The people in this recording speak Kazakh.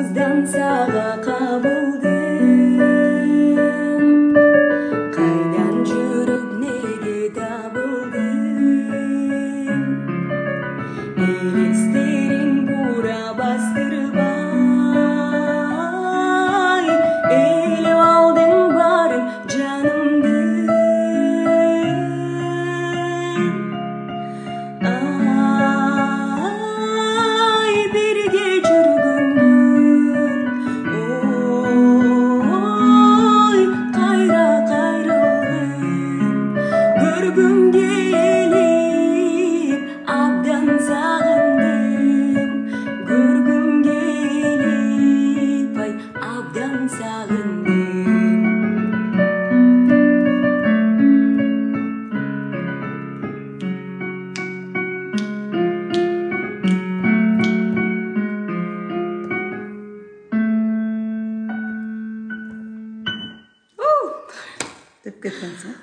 Azdan sağa kabuldim. Qaydan жүріп неге табылдым. Елестерін бура бастырбай, елеп алдың барың жанымды. Ay birge жүргөнмүн, ой кайра кайрылдым. Көргүм келип абдан сагындым. Көргүм келип ай абдан сагындым. Деп кеткенсің.